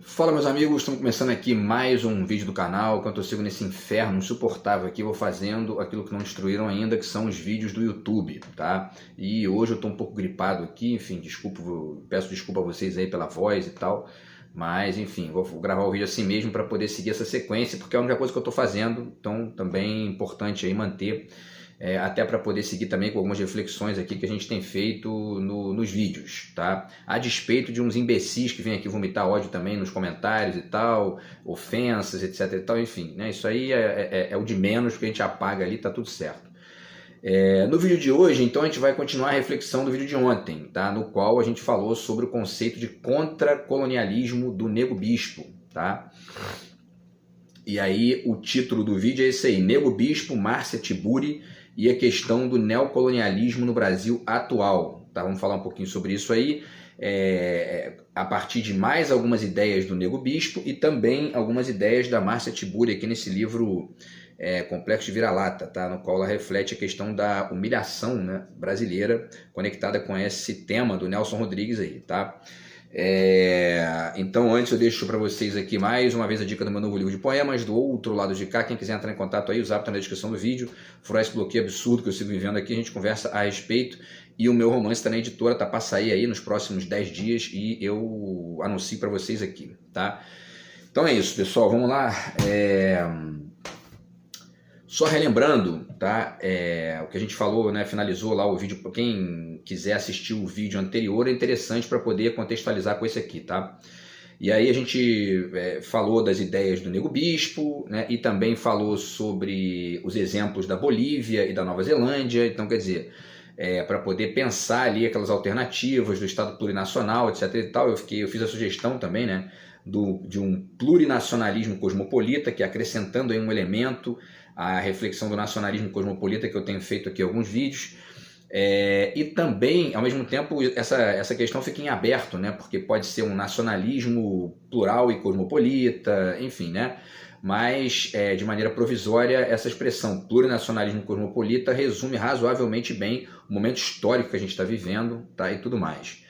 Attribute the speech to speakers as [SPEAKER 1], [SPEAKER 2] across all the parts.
[SPEAKER 1] Fala, meus amigos, estamos começando aqui mais um vídeo do canal. Enquanto eu sigo nesse inferno insuportável aqui, vou fazendo aquilo que não instruíram ainda, que são os vídeos do YouTube, tá? E hoje eu estou um pouco gripado aqui, enfim, desculpa, peço desculpa a vocês aí pela voz e tal, mas enfim, vou gravar o vídeo assim mesmo para poder seguir essa sequência, porque é a única coisa que eu estou fazendo, então também é importante aí manter, até para poder seguir também com algumas reflexões aqui que a gente tem feito nos vídeos, tá? A despeito de uns imbecis que vêm aqui vomitar ódio também nos comentários e tal, ofensas, etc e tal, enfim, né? Isso aí é o de menos, que a gente apaga ali, tá tudo certo. No vídeo de hoje, então, a gente vai continuar a reflexão do vídeo de ontem, tá? No qual a gente falou sobre o conceito de contracolonialismo do Nego Bispo, tá? E aí o título do vídeo é esse aí: Nego Bispo, Márcia Tiburi e a questão do neocolonialismo no Brasil atual. Tá? Vamos falar um pouquinho sobre isso aí, a partir de mais algumas ideias do Nego Bispo e também algumas ideias da Márcia Tiburi aqui nesse livro Complexo de Vira-Lata, tá? No qual ela reflete a questão da humilhação, né, brasileira, conectada com esse tema do Nelson Rodrigues aí, tá? Então antes eu deixo para vocês aqui mais uma vez a dica do meu novo livro de poemas, Do Outro Lado de Cá. Quem quiser entrar em contato aí, o zap tá na descrição do vídeo. Furar esse bloqueio absurdo que eu sigo vivendo aqui, a gente conversa a respeito. E o meu romance tá na editora, tá para sair aí nos próximos 10 dias e eu anuncio para vocês aqui, tá? Então é isso, pessoal, vamos lá. Só relembrando, tá? O que a gente falou, né? Finalizou lá o vídeo. Para quem quiser assistir o vídeo anterior, é interessante para poder contextualizar com esse aqui, tá? E aí a gente falou das ideias do Nego Bispo, né? E também falou sobre os exemplos da Bolívia e da Nova Zelândia. Então, quer dizer, para poder pensar ali aquelas alternativas do Estado plurinacional, etc. e tal, eu fiz a sugestão também, né? De um plurinacionalismo cosmopolita, que acrescentando aí um elemento a reflexão do nacionalismo cosmopolita, que eu tenho feito aqui alguns vídeos, e também, ao mesmo tempo, essa questão fica em aberto, né? Porque pode ser um nacionalismo plural e cosmopolita, enfim, né? Mas, de maneira provisória, essa expressão plurinacionalismo cosmopolita resume razoavelmente bem o momento histórico que a gente está vivendo, tá? E tudo mais.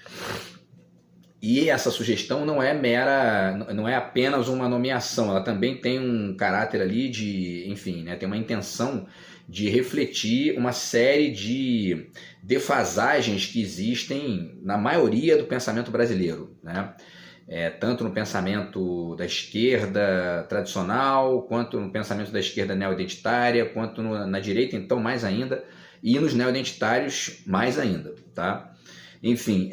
[SPEAKER 1] E essa sugestão não é apenas uma nomeação, ela também tem um caráter ali de, enfim, né, tem uma intenção de refletir uma série de defasagens que existem na maioria do pensamento brasileiro, né? Tanto no pensamento da esquerda tradicional, quanto no pensamento da esquerda neoidentitária, quanto na direita, então, mais ainda, e nos neoidentitários, mais ainda, tá? Enfim,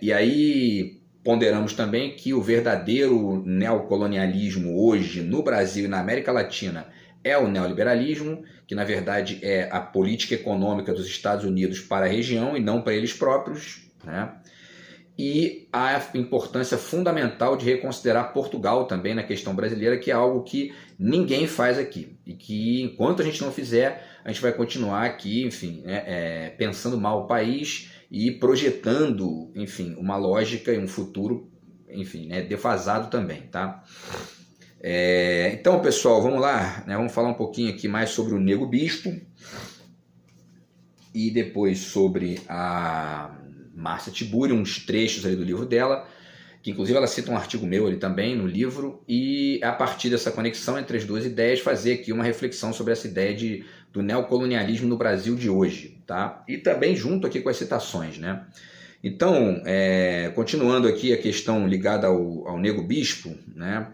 [SPEAKER 1] e aí ponderamos também que o verdadeiro neocolonialismo hoje no Brasil e na América Latina é o neoliberalismo, que na verdade é a política econômica dos Estados Unidos para a região e não para eles próprios, né? E a importância fundamental de reconsiderar Portugal também na questão brasileira, que é algo que ninguém faz aqui. E que enquanto a gente não fizer, a gente vai continuar aqui, enfim, pensando mal o país e projetando, enfim, uma lógica e um futuro, enfim, defasado também, tá? Então, pessoal, vamos lá, né? Vamos falar um pouquinho aqui mais sobre o Nego Bispo e depois sobre a Márcia Tiburi, uns trechos ali do livro dela, que inclusive ela cita um artigo meu ali também no livro, e a partir dessa conexão entre as duas ideias fazer aqui uma reflexão sobre essa ideia do neocolonialismo no Brasil de hoje, tá? E também junto aqui com as citações, né? Então, continuando aqui a questão ligada ao Nego Bispo, né?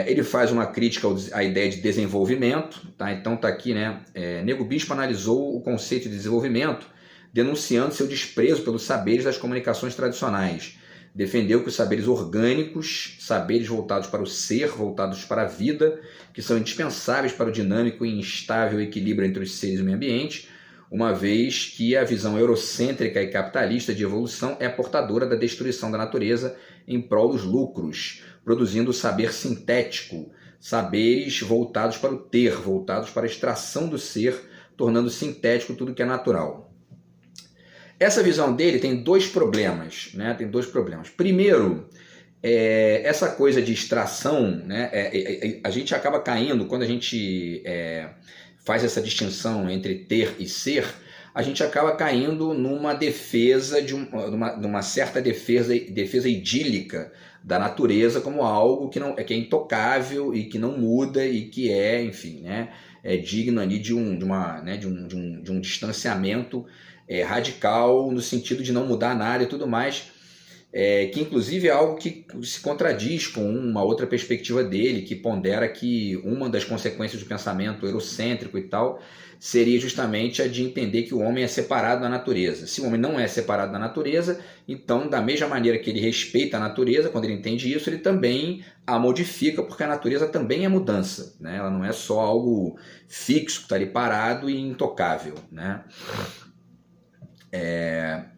[SPEAKER 1] Ele faz uma crítica à ideia de desenvolvimento, tá? Então tá aqui, né? Nego Bispo analisou o conceito de desenvolvimento denunciando seu desprezo pelos saberes das comunicações tradicionais. Defendeu que os saberes orgânicos, saberes voltados para o ser, voltados para a vida, que são indispensáveis para o dinâmico e instável equilíbrio entre os seres e o meio ambiente, uma vez que a visão eurocêntrica e capitalista de evolução é portadora da destruição da natureza em prol dos lucros, produzindo o saber sintético, saberes voltados para o ter, voltados para a extração do ser, tornando sintético tudo que é natural. Essa visão dele tem dois problemas, né? Tem dois problemas. Primeiro, essa coisa de extração, né? A gente acaba caindo, quando a gente faz essa distinção entre ter e ser, a gente acaba caindo numa defesa, numa certa defesa idílica da natureza como algo que é intocável e que não muda e que enfim, né, é digno ali de um distanciamento radical no sentido de não mudar nada e tudo mais, que inclusive é algo que se contradiz com uma outra perspectiva dele, que pondera que uma das consequências do pensamento eurocêntrico e tal seria justamente a de entender que o homem é separado da natureza. Se o homem não é separado da natureza, então da mesma maneira que ele respeita a natureza, quando ele entende isso, ele também a modifica, porque a natureza também é mudança, né? Ela não é só algo fixo, que está ali parado e intocável, né?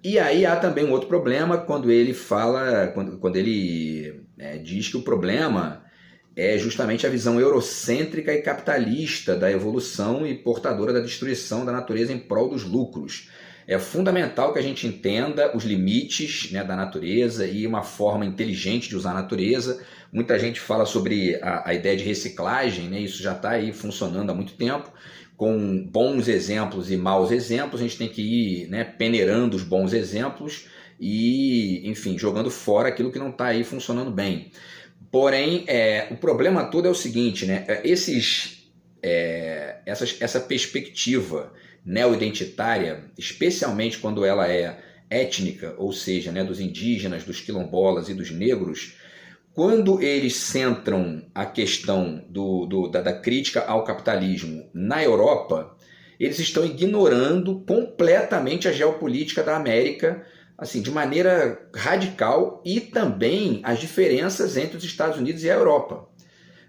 [SPEAKER 1] E aí há também um outro problema quando ele fala, quando ele diz que o problema é justamente a visão eurocêntrica e capitalista da evolução e portadora da destruição da natureza em prol dos lucros. É fundamental que a gente entenda os limites, né, da natureza e uma forma inteligente de usar a natureza. Muita gente fala sobre a ideia de reciclagem, né? Isso já está aí funcionando há muito tempo, com bons exemplos e maus exemplos. A gente tem que ir, né, peneirando os bons exemplos e, enfim, jogando fora aquilo que não está aí funcionando bem. Porém, o problema todo é o seguinte, né? Essa perspectiva neo-identitária, especialmente quando ela é étnica, ou seja, né, dos indígenas, dos quilombolas e dos negros, quando eles centram a questão da crítica ao capitalismo na Europa, eles estão ignorando completamente a geopolítica da América, assim, de maneira radical, e também as diferenças entre os Estados Unidos e a Europa.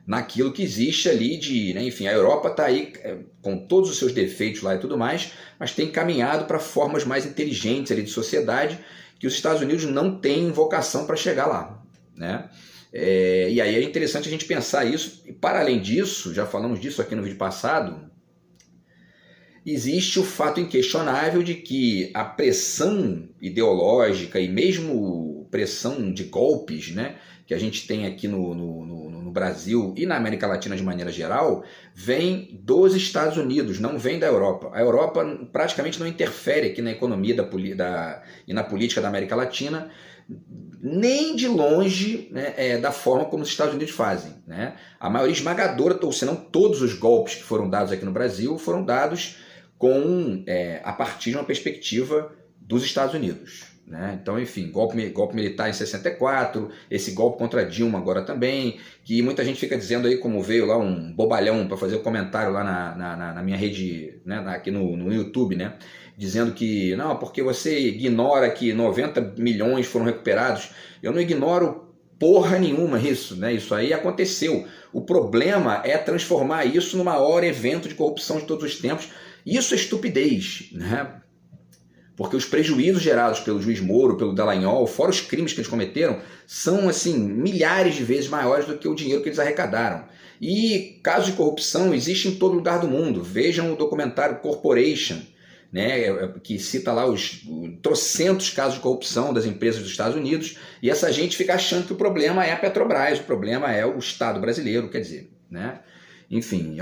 [SPEAKER 1] Naquilo que existe ali né, enfim, a Europa está aí com todos os seus defeitos lá e tudo mais, mas tem caminhado para formas mais inteligentes ali de sociedade que os Estados Unidos não têm vocação para chegar lá, né? E aí é interessante a gente pensar isso. E para além disso, já falamos disso aqui no vídeo passado, existe o fato inquestionável de que a pressão ideológica e mesmo pressão de golpes, né, que a gente tem aqui no Brasil e na América Latina de maneira geral, vem dos Estados Unidos, não vem da Europa. A Europa praticamente não interfere aqui na economia e na política da América Latina, nem de longe, né, da forma como os Estados Unidos fazem, né? A maioria esmagadora, ou se não todos os golpes que foram dados aqui no Brasil, foram dados a partir de uma perspectiva dos Estados Unidos, né? Então, enfim, golpe militar em 64, esse golpe contra Dilma agora também, que muita gente fica dizendo aí, como veio lá um bobalhão para fazer um comentário lá na minha rede, né, aqui no YouTube, né, dizendo que, não, porque você ignora que 90 milhões foram recuperados. Eu não ignoro porra nenhuma isso, né? Isso aí aconteceu. O problema é transformar isso no maior evento de corrupção de todos os tempos. Isso é estupidez, né? Porque os prejuízos gerados pelo juiz Moro, pelo Dallagnol, fora os crimes que eles cometeram, são assim milhares de vezes maiores do que o dinheiro que eles arrecadaram. E casos de corrupção existem em todo lugar do mundo. Vejam o documentário Corporation, né, que cita lá os trocentos casos de corrupção das empresas dos Estados Unidos, e essa gente fica achando que o problema é a Petrobras, o problema é o Estado brasileiro, quer dizer, né? Enfim,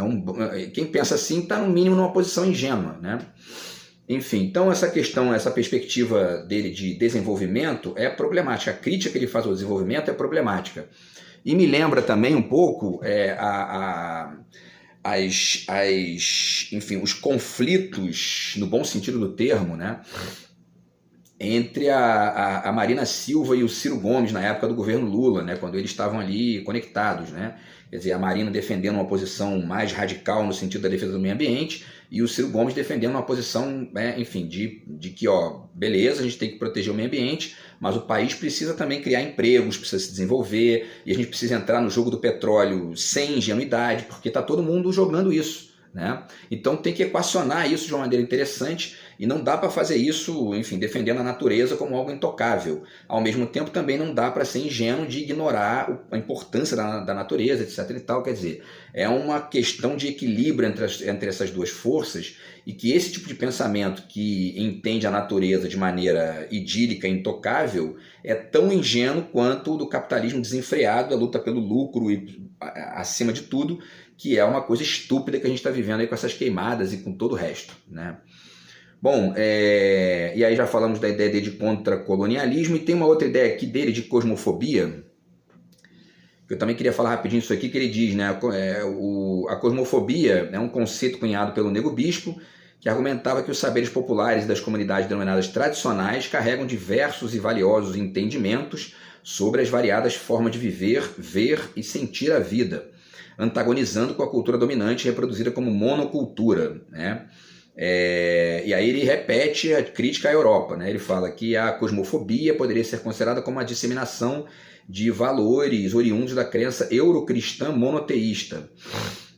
[SPEAKER 1] quem pensa assim está no mínimo numa posição ingênua, né? Enfim, então essa questão, essa perspectiva dele de desenvolvimento é problemática, a crítica que ele faz ao desenvolvimento é problemática. E me lembra também um pouco enfim, os conflitos, no bom sentido do termo, né, entre a Marina Silva e o Ciro Gomes na época do governo Lula, né, quando eles estavam ali conectados, né? Quer dizer, a Marina defendendo uma posição mais radical no sentido da defesa do meio ambiente e o Ciro Gomes defendendo uma posição, enfim, de que, beleza, a gente tem que proteger o meio ambiente, mas o país precisa também criar empregos, precisa se desenvolver, e a gente precisa entrar no jogo do petróleo sem ingenuidade, porque está todo mundo jogando isso, né? Então tem que equacionar isso de uma maneira interessante, e não dá para fazer isso, enfim, defendendo a natureza como algo intocável. Ao mesmo tempo também não dá para ser ingênuo de ignorar a importância da natureza, etc. e tal. Quer dizer, é uma questão de equilíbrio entre essas duas forças, e que esse tipo de pensamento que entende a natureza de maneira idílica, intocável, é tão ingênuo quanto o do capitalismo desenfreado, a luta pelo lucro e, acima de tudo, que é uma coisa estúpida que a gente está vivendo aí com essas queimadas e com todo o resto, né? Bom, e aí já falamos da ideia dele de contracolonialismo, e tem uma outra ideia aqui dele de cosmofobia, que eu também queria falar rapidinho isso aqui, que ele diz, né? A cosmofobia é um conceito cunhado pelo Nego Bispo, que argumentava que os saberes populares das comunidades denominadas tradicionais carregam diversos e valiosos entendimentos sobre as variadas formas de viver, ver e sentir a vida, antagonizando com a cultura dominante reproduzida como monocultura, né? E aí ele repete a crítica à Europa, né? Ele fala que a cosmofobia poderia ser considerada como a disseminação de valores oriundos da crença eurocristã monoteísta,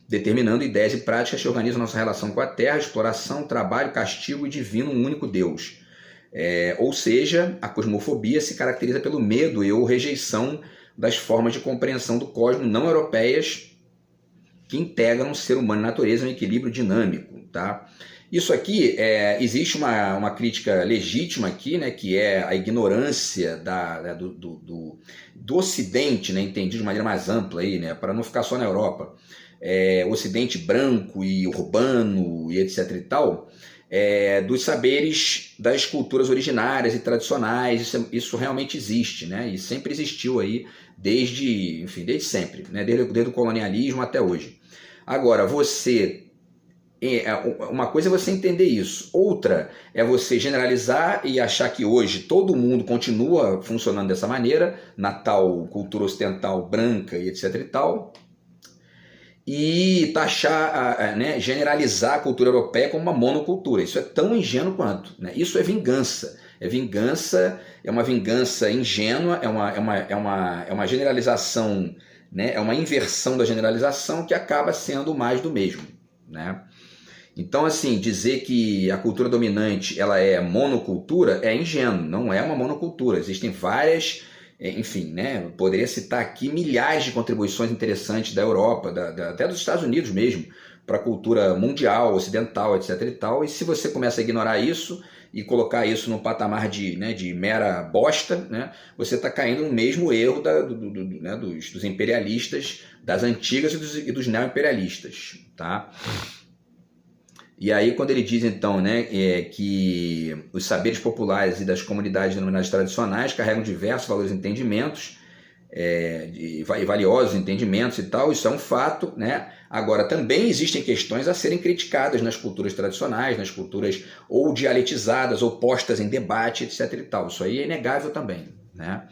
[SPEAKER 1] determinando ideias e práticas que organizam nossa relação com a Terra, exploração, trabalho, castigo e divino, um único Deus. Ou seja, a cosmofobia se caracteriza pelo medo e ou rejeição das formas de compreensão do cosmos não europeias que integram o ser humano e a natureza em um equilíbrio dinâmico, tá? Isso aqui, existe uma crítica legítima aqui, né, que é a ignorância do Ocidente, né, entendido de maneira mais ampla, aí, né, para não ficar só na Europa. O Ocidente branco e urbano e etc. e tal, dos saberes das culturas originárias e tradicionais. Isso realmente existe, né, e sempre existiu aí desde sempre, né, desde o colonialismo até hoje. Agora, uma coisa é você entender isso, outra é você generalizar e achar que hoje todo mundo continua funcionando dessa maneira, na tal cultura ocidental branca e etc e tal, e taxar, né, generalizar a cultura europeia como uma monocultura. Isso é tão ingênuo quanto, né? Isso é vingança. É uma vingança ingênua, é uma generalização, né? É uma inversão da generalização que acaba sendo mais do mesmo, né? Então, assim, dizer que a cultura dominante ela é monocultura é ingênuo, não é uma monocultura. Existem várias, enfim, né? Poderia citar aqui milhares de contribuições interessantes da Europa, até dos Estados Unidos mesmo, para a cultura mundial, ocidental, etc. e tal. E se você começa a ignorar isso e colocar isso num patamar de mera bosta, né? Você está caindo no mesmo erro dos imperialistas, das antigas e dos neo-imperialistas, tá? E aí, quando ele diz, então, né, que os saberes populares e das comunidades denominadas tradicionais carregam diversos valores e entendimentos, e valiosos entendimentos e tal, isso é um fato, né? Agora, também existem questões a serem criticadas nas culturas tradicionais, nas culturas ou dialetizadas, ou postas em debate, etc. e tal. Isso aí é inegável também, né?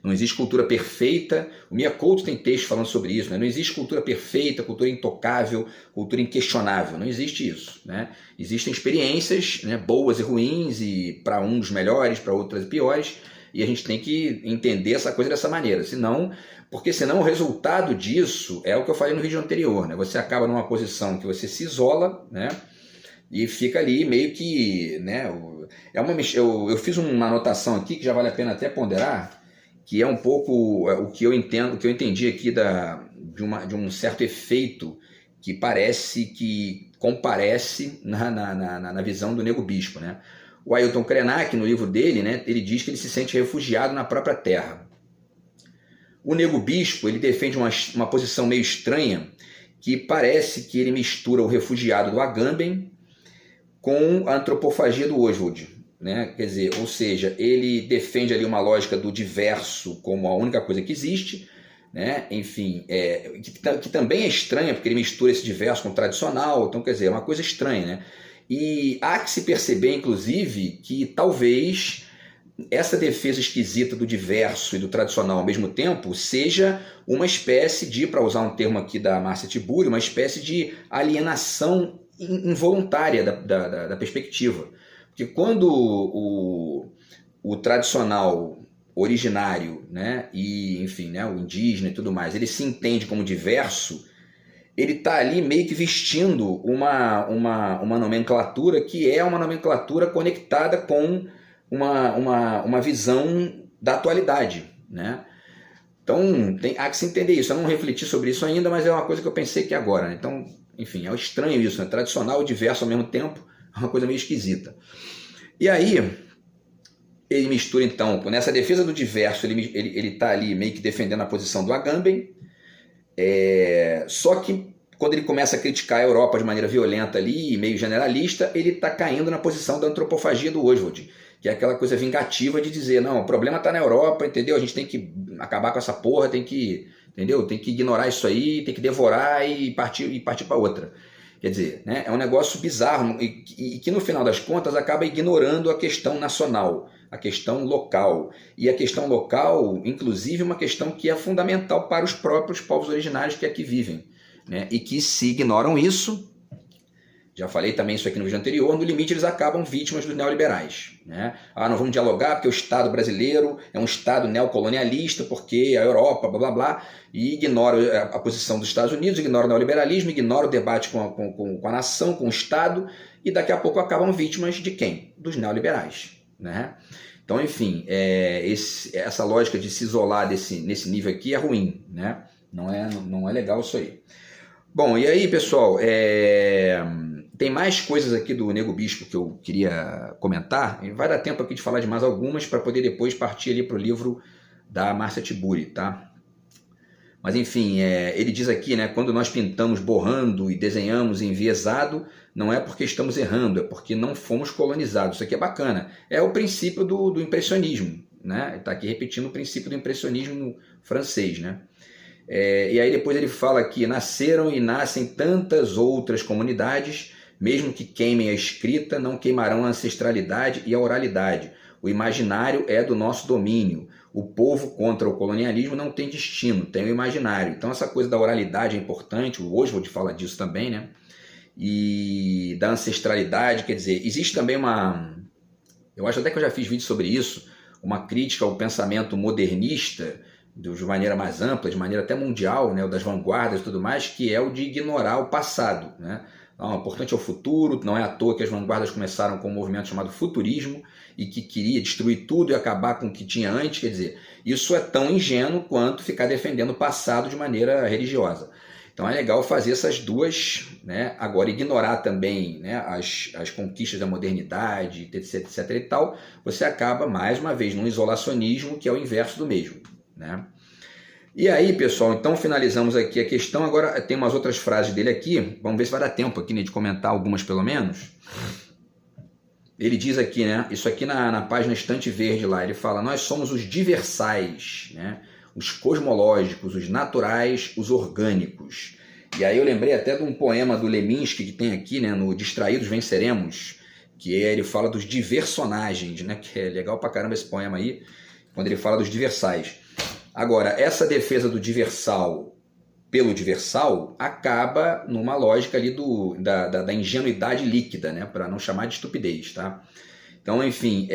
[SPEAKER 1] Não existe cultura perfeita. O Mia Couto tem texto falando sobre isso, né? Não existe cultura perfeita, cultura intocável, cultura inquestionável. Não existe isso, né? Existem experiências, né, boas e ruins, e para uns melhores, para outras piores, e a gente tem que entender essa coisa dessa maneira. Porque senão o resultado disso é o que eu falei no vídeo anterior, né? Você acaba numa posição que você se isola, né? E fica ali meio que, né? Eu fiz uma anotação aqui que já vale a pena até ponderar, que é um pouco o que eu entendo, o que eu entendi aqui de um certo efeito que comparece na visão do Nego Bispo, né? O Ailton Krenak, no livro dele, né, ele diz que ele se sente refugiado na própria terra. O Nego Bispo, ele defende uma posição meio estranha, que parece que ele mistura o refugiado do Agamben com a antropofagia do Oswald, né? Quer dizer, ou seja, ele defende ali uma lógica do diverso como a única coisa que existe, né? Enfim, que também é estranha, porque ele mistura esse diverso com o tradicional, então quer dizer, é uma coisa estranha, né? E há que se perceber, inclusive, que talvez essa defesa esquisita do diverso e do tradicional ao mesmo tempo seja uma espécie de, para usar um termo aqui da Márcia Tiburi, uma espécie de alienação involuntária da perspectiva. Porque quando o tradicional originário, né, e enfim, né, o indígena e tudo mais, ele se entende como diverso, ele está ali meio que vestindo uma nomenclatura que é uma nomenclatura conectada com uma visão da atualidade, né? Então há que se entender isso. Eu não refleti sobre isso ainda, mas é uma coisa que eu pensei que agora, né? Então, enfim, é estranho isso, né? Tradicional e diverso ao mesmo tempo, é uma coisa meio esquisita. E aí, ele mistura então, nessa defesa do diverso, ele está ali meio que defendendo a posição do Agamben, só que quando ele começa a criticar a Europa de maneira violenta ali, meio generalista, ele está caindo na posição da antropofagia do Oswald, que é aquela coisa vingativa de dizer, não, o problema está na Europa, entendeu? A gente tem que acabar com essa porra, tem que, entendeu? Tem que ignorar isso aí, tem que devorar e partir para outra. Quer dizer, né, é um negócio bizarro e que no final das contas acaba ignorando a questão nacional, a questão local. E a questão local, inclusive, é uma questão que é fundamental para os próprios povos originários que aqui vivem, né? E que se ignoram isso, já falei também isso aqui no vídeo anterior, no limite eles acabam vítimas dos neoliberais, né? Ah, não vamos dialogar porque o Estado brasileiro é um Estado neocolonialista, porque a Europa, blá blá blá, e ignora a posição dos Estados Unidos, ignora o neoliberalismo, ignora o debate com a nação, com o Estado, e daqui a pouco acabam vítimas de quem? Dos neoliberais, né? Então, enfim, essa lógica de se isolar nesse nível aqui é ruim, né? Não é legal isso aí. Bom, e aí, pessoal, tem mais coisas aqui do Nego Bispo que eu queria comentar, e vai dar tempo aqui de falar de mais algumas para poder depois partir ali para o livro da Márcia Tiburi, tá? Mas enfim, ele diz aqui, né, quando nós pintamos borrando e desenhamos enviesado, não é porque estamos errando, é porque não fomos colonizados. Isso aqui é bacana. É o princípio do impressionismo, né? Está aqui repetindo o princípio do impressionismo francês, né? E aí depois ele fala que nasceram e nascem tantas outras comunidades, mesmo que queimem a escrita, não queimarão a ancestralidade e a oralidade. O imaginário é do nosso domínio. O povo contra o colonialismo não tem destino, tem o imaginário. Então essa coisa da oralidade é importante, o Oswald fala disso também, né? E da ancestralidade, quer dizer, existe também eu acho até que eu já fiz vídeo sobre isso, uma crítica ao pensamento modernista, de maneira mais ampla, de maneira até mundial, né, das vanguardas e tudo mais, que é o de ignorar o passado, né? Então, o importante é o futuro, não é à toa que as vanguardas começaram com um movimento chamado futurismo e que queria destruir tudo e acabar com o que tinha antes, quer dizer, isso é tão ingênuo quanto ficar defendendo o passado de maneira religiosa. Então é legal fazer essas duas, né? Agora ignorar também, né, as conquistas da modernidade, etc e tal, você acaba mais uma vez num isolacionismo que é o inverso do mesmo, né? E aí, pessoal, então finalizamos aqui a questão. Agora tem umas outras frases dele aqui, vamos ver se vai dar tempo aqui, né, de comentar algumas pelo menos. Ele diz aqui, né, isso aqui na página Estante Verde lá, ele fala, nós somos os diversais, né, os cosmológicos, os naturais, os orgânicos. E aí eu lembrei até de um poema do Leminski que tem aqui, né, no Distraídos Venceremos, que ele fala dos diversonagens, né, que é legal pra caramba esse poema aí, quando ele fala dos diversais. Agora, essa defesa do diversal pelo diversal acaba numa lógica ali da ingenuidade líquida, né? Para não chamar de estupidez, tá? Então, enfim,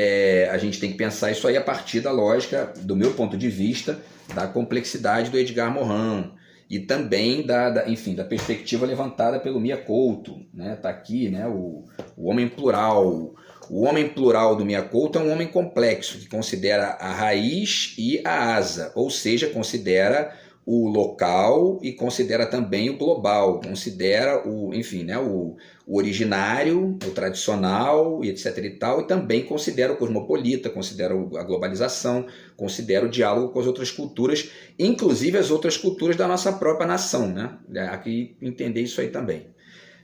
[SPEAKER 1] a gente tem que pensar isso aí a partir da lógica, do meu ponto de vista, da complexidade do Edgar Morin e também enfim, da perspectiva levantada pelo Mia Couto, né? Tá aqui, né? O homem plural. O homem plural do Mia Couto é um homem complexo, que considera a raiz e a asa, ou seja, considera o local e considera também o global, considera enfim, né, o originário, o tradicional, etc e tal, e também considera o cosmopolita, considera a globalização, considera o diálogo com as outras culturas, inclusive as outras culturas da nossa própria nação, né? Aqui entender isso aí também.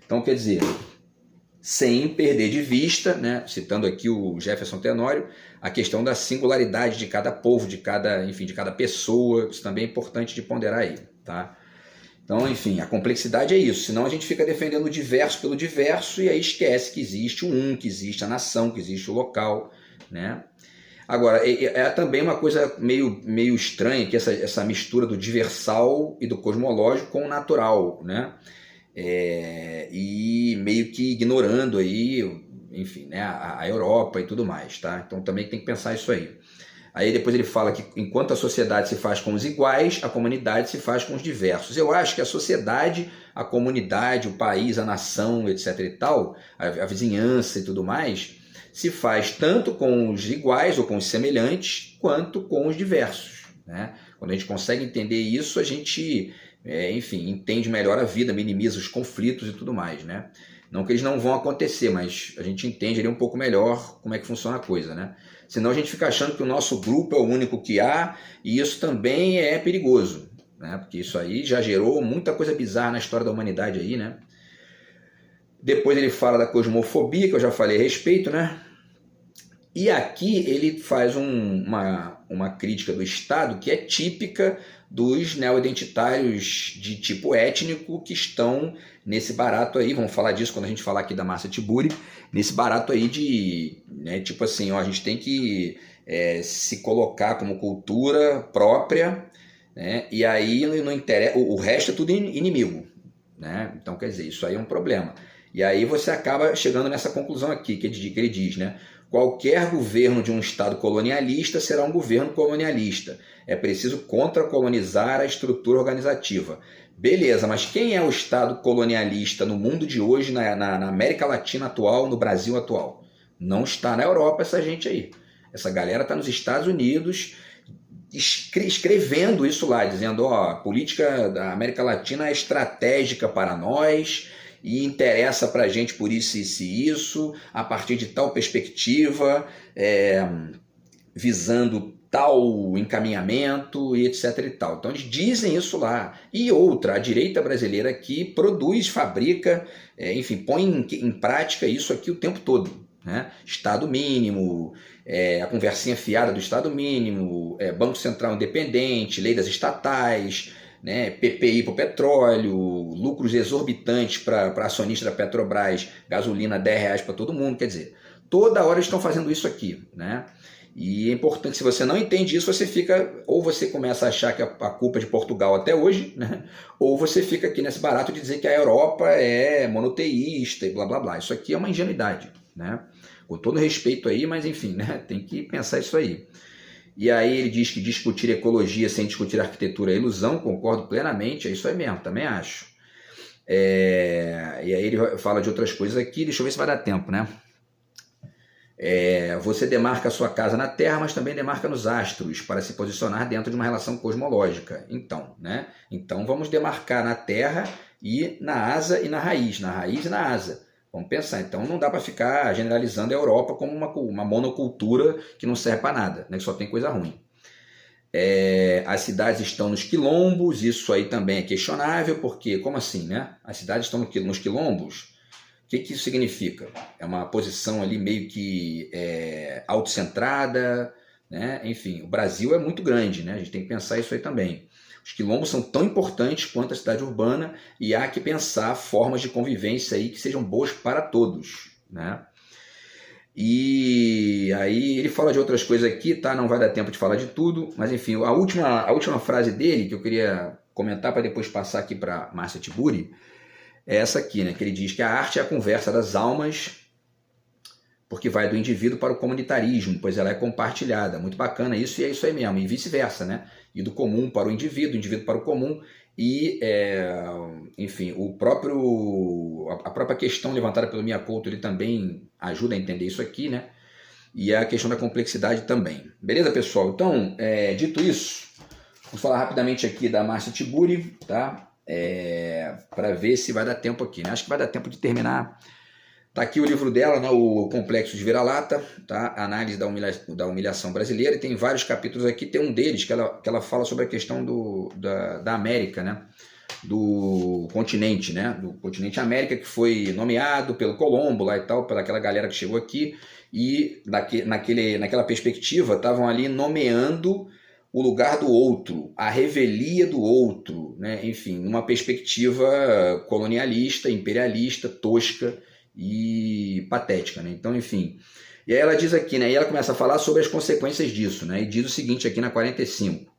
[SPEAKER 1] Então, quer dizer, sem perder de vista, né, citando aqui o Jefferson Tenório, a questão da singularidade de cada povo, de cada pessoa, isso também é importante de ponderar aí, tá? Então, enfim, a complexidade é isso, senão a gente fica defendendo o diverso pelo diverso e aí esquece que existe o que existe a nação, que existe o local, né? Agora, é também uma coisa meio estranha, que essa mistura do diversal e do cosmológico com o natural, né? E meio que ignorando aí, enfim, né, a Europa e tudo mais, tá? Então também tem que pensar isso aí. Aí depois ele fala que enquanto a sociedade se faz com os iguais, a comunidade se faz com os diversos. Eu acho que a sociedade, a comunidade, o país, a nação, etc e tal, a vizinhança e tudo mais, se faz tanto com os iguais ou com os semelhantes, quanto com os diversos, né? Quando a gente consegue entender isso, a gente... enfim, entende melhor a vida, minimiza os conflitos e tudo mais, né? Não que eles não vão acontecer, mas a gente entende ali um pouco melhor como é que funciona a coisa, né? Senão a gente fica achando que o nosso grupo é o único que há, e isso também é perigoso, né? Porque isso aí já gerou muita coisa bizarra na história da humanidade aí, né? Depois ele fala da cosmofobia, que eu já falei a respeito, né? E aqui ele faz uma crítica do Estado que é típica dos neo-identitários de tipo étnico que estão nesse barato aí, vamos falar disso quando a gente falar aqui da Márcia Tiburi, nesse barato aí de, né, tipo assim, ó, a gente tem que se colocar como cultura própria, né, e aí não interessa, o resto é tudo inimigo, né? Então quer dizer, isso aí é um problema. E aí você acaba chegando nessa conclusão aqui, que ele diz, né? Qualquer governo de um Estado colonialista será um governo colonialista. É preciso contracolonizar a estrutura organizativa. Beleza, mas quem é o Estado colonialista no mundo de hoje, na América Latina atual, no Brasil atual? Não está na Europa essa gente aí. Essa galera está nos Estados Unidos escrevendo isso lá, dizendo, ó, a política da América Latina é estratégica para nós e interessa para a gente por isso, isso, a partir de tal perspectiva, visando tal encaminhamento e etc e tal. Então eles dizem isso lá. E outra, a direita brasileira aqui produz, fabrica, enfim, põe em prática isso aqui o tempo todo, né? Estado mínimo, a conversinha fiada do Estado mínimo, Banco Central independente, lei das estatais, né, PPI para o petróleo, lucros exorbitantes para acionista da Petrobras, gasolina R$10 para todo mundo, quer dizer, toda hora eles estão fazendo isso aqui, né? E é importante, se você não entende isso, você fica, ou você começa a achar que a culpa é de Portugal até hoje, né? Ou você fica aqui nesse barato de dizer que a Europa é monoteísta e blá blá blá. Isso aqui é uma ingenuidade, né? Com todo respeito aí, mas enfim, né? Tem que pensar isso aí. E aí ele diz que discutir ecologia sem discutir arquitetura é ilusão, concordo plenamente, é isso aí mesmo, também acho. E aí ele fala de outras coisas aqui, deixa eu ver se vai dar tempo, né? Você demarca a sua casa na Terra, mas também demarca nos astros, para se posicionar dentro de uma relação cosmológica. Então, né? Então vamos demarcar na Terra e na asa e na raiz e na asa. Vamos pensar, então não dá para ficar generalizando a Europa como uma monocultura que não serve para nada, né? Que só tem coisa ruim. As cidades estão nos quilombos, isso aí também é questionável, porque, como assim, né? As cidades estão nos quilombos, o que isso significa? É uma posição ali meio que autocentrada, né? Enfim, o Brasil é muito grande, né? A gente tem que pensar isso aí também. Os quilombos são tão importantes quanto a cidade urbana e há que pensar formas de convivência aí que sejam boas para todos, né? E aí ele fala de outras coisas aqui, tá? Não vai dar tempo de falar de tudo, mas enfim, a última frase dele que eu queria comentar para depois passar aqui para Márcia Tiburi é essa aqui, né? Que ele diz que a arte é a conversa das almas, porque vai do indivíduo para o comunitarismo, pois ela é compartilhada. Muito bacana isso, e é isso aí mesmo, e vice-versa, né? E do comum para o indivíduo para o comum, e, enfim, a própria questão levantada pelo Miyakoto, ele também ajuda a entender isso aqui, né? E a questão da complexidade também. Beleza, pessoal? Então, dito isso, vou falar rapidamente aqui da Márcia Tiburi, tá? Para ver se vai dar tempo aqui, né? Acho que vai dar tempo de terminar. Tá aqui o livro dela, né, o Complexo de Vira-Lata, tá? Análise da humilhação brasileira, e tem vários capítulos aqui, tem um deles que ela fala sobre a questão da América, né? Do continente, né? Do continente América, que foi nomeado pelo Colombo lá e tal, pela aquela galera que chegou aqui, e naquela perspectiva estavam ali nomeando o lugar do outro, a revelia do outro, né? Enfim, numa perspectiva colonialista, imperialista, tosca e patética, né? Então, enfim. E aí ela diz aqui, né? E ela começa a falar sobre as consequências disso, né? E diz o seguinte aqui na 45.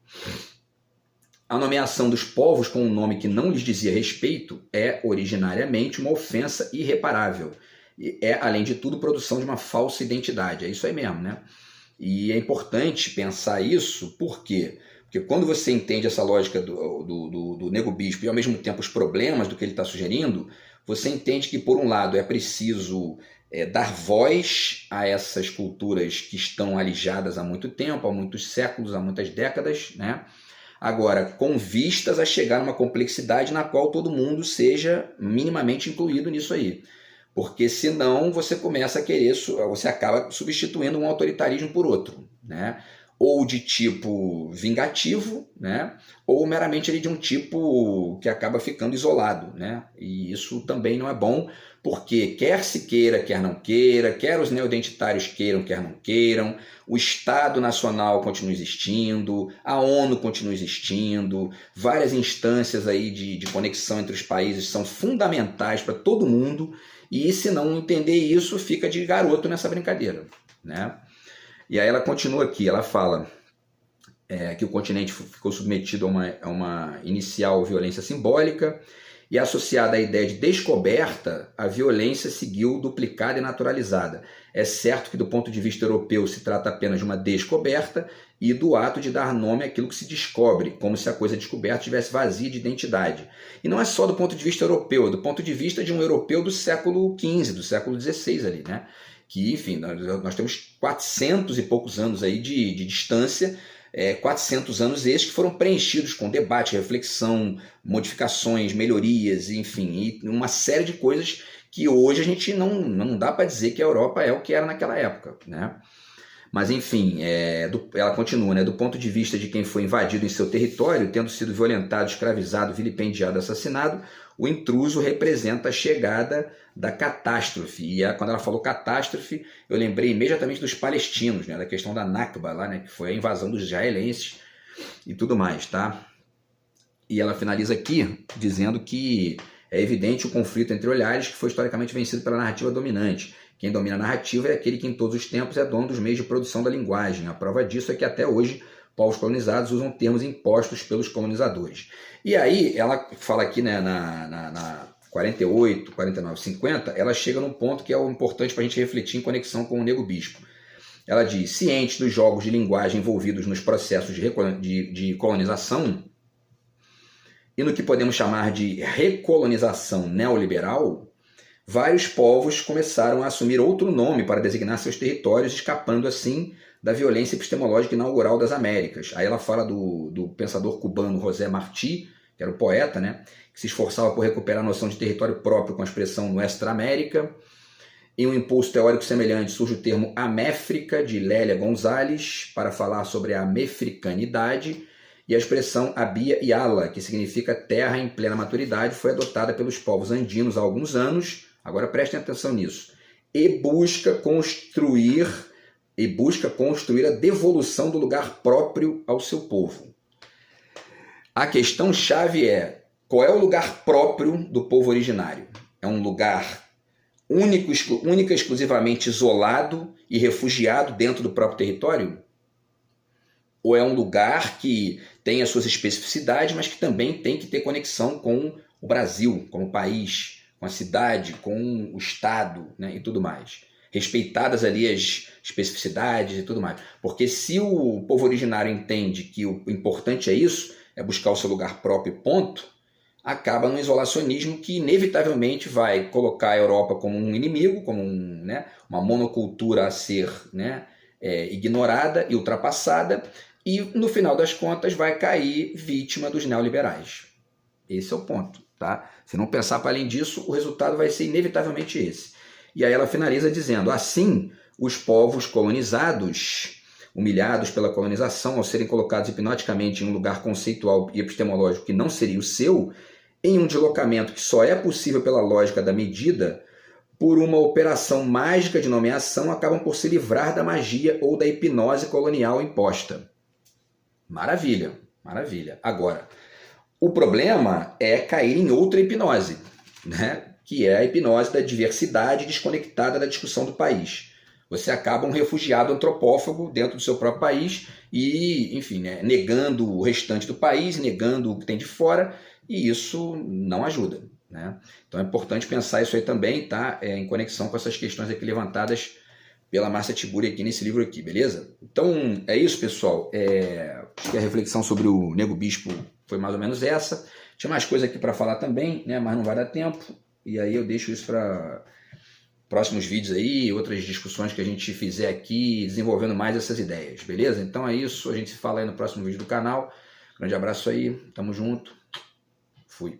[SPEAKER 1] A nomeação dos povos com um nome que não lhes dizia respeito é originariamente uma ofensa irreparável. E além de tudo, produção de uma falsa identidade. É isso aí mesmo, né? E é importante pensar isso, por quê? Porque quando você entende essa lógica do Nego Bispo e ao mesmo tempo os problemas do que ele está sugerindo, você entende que, por um lado, é preciso dar voz a essas culturas que estão alijadas há muito tempo, há muitos séculos, há muitas décadas, né? Agora, com vistas a chegar numa complexidade na qual todo mundo seja minimamente incluído nisso aí. Porque senão você começa a querer, você acaba substituindo um autoritarismo por outro, né? ou de tipo vingativo, né? Ou meramente ele de um tipo que acaba ficando isolado, né? E isso também não é bom, porque quer se queira, quer não queira, quer os neoidentitários queiram, quer não queiram, o Estado Nacional continua existindo, a ONU continua existindo, várias instâncias aí de conexão entre os países são fundamentais para todo mundo, e se não entender isso, fica de garoto nessa brincadeira, né? E aí ela continua aqui, ela fala que o continente ficou submetido a uma inicial violência simbólica e associada à ideia de descoberta, a violência seguiu duplicada e naturalizada. É certo que do ponto de vista europeu se trata apenas de uma descoberta e do ato de dar nome àquilo que se descobre, como se a coisa descoberta estivesse vazia de identidade. E não é só do ponto de vista europeu, é do ponto de vista de um europeu do século XV, do século XVI ali, né? Que, enfim, nós temos 400 e poucos anos aí de distância, 400 anos esses que foram preenchidos com debate, reflexão, modificações, melhorias, enfim, e uma série de coisas que hoje a gente não dá para dizer que a Europa é o que era naquela época, né? Mas, enfim, ela continua, né? Do ponto de vista de quem foi invadido em seu território, tendo sido violentado, escravizado, vilipendiado, assassinado, o intruso representa a chegada da catástrofe. E quando ela falou catástrofe, eu lembrei imediatamente dos palestinos, né? Da questão da Nakba, lá, né? Que foi a invasão dos israelenses e tudo mais, tá? E ela finaliza aqui dizendo que é evidente o conflito entre olhares que foi historicamente vencido pela narrativa dominante. Quem domina a narrativa é aquele que em todos os tempos é dono dos meios de produção da linguagem. A prova disso é que até hoje povos colonizados usam termos impostos pelos colonizadores. E aí ela fala aqui, né, na 48, 49, 50, ela chega num ponto que é o importante para a gente refletir em conexão com o Nego Bispo. Ela diz, ciente dos jogos de linguagem envolvidos nos processos de colonização e no que podemos chamar de recolonização neoliberal, vários povos começaram a assumir outro nome para designar seus territórios, escapando assim da violência epistemológica inaugural das Américas. Aí ela fala do pensador cubano José Martí, que era o poeta, né, que se esforçava por recuperar a noção de território próprio com a expressão Nuestra América. Em um impulso teórico semelhante surge o termo améfrica, de Lélia Gonzalez, para falar sobre a mefricanidade, e a expressão Abia Yala, que significa terra em plena maturidade, foi adotada pelos povos andinos há alguns anos. Agora prestem atenção nisso. E busca construir a devolução do lugar próprio ao seu povo. A questão-chave é, qual é o lugar próprio do povo originário? É um lugar única e exclusivamente isolado e refugiado dentro do próprio território? Ou é um lugar que tem as suas especificidades, mas que também tem que ter conexão com o Brasil, como país, com a cidade, com o Estado, né, e tudo mais. Respeitadas ali as especificidades e tudo mais. Porque se o povo originário entende que o importante é isso, é buscar o seu lugar próprio, ponto, acaba no isolacionismo que inevitavelmente vai colocar a Europa como um inimigo, como uma monocultura a ser, né, ignorada e ultrapassada, e no final das contas vai cair vítima dos neoliberais. Esse é o ponto, tá? Se não pensar para além disso, o resultado vai ser inevitavelmente esse. E aí ela finaliza dizendo, assim, os povos colonizados, humilhados pela colonização, ao serem colocados hipnoticamente em um lugar conceitual e epistemológico que não seria o seu, em um deslocamento que só é possível pela lógica da medida, por uma operação mágica de nomeação, acabam por se livrar da magia ou da hipnose colonial imposta. Maravilha, maravilha. Agora, o problema é cair em outra hipnose, né? Que é a hipnose da diversidade desconectada da discussão do país. Você acaba um refugiado antropófago dentro do seu próprio país e, enfim, né, negando o restante do país, negando o que tem de fora, e isso não ajuda, né? Então é importante pensar isso aí também, tá? Em conexão com essas questões aqui levantadas pela Márcia Tiburi aqui nesse livro aqui, beleza? Então é isso, pessoal. Acho que a reflexão sobre o Nego Bispo foi mais ou menos essa. Tinha mais coisa aqui para falar também, né? Mas não vai dar tempo. E aí eu deixo isso para próximos vídeos aí, outras discussões que a gente fizer aqui, desenvolvendo mais essas ideias, beleza? Então é isso, a gente se fala aí no próximo vídeo do canal. Grande abraço aí, tamo junto. Fui.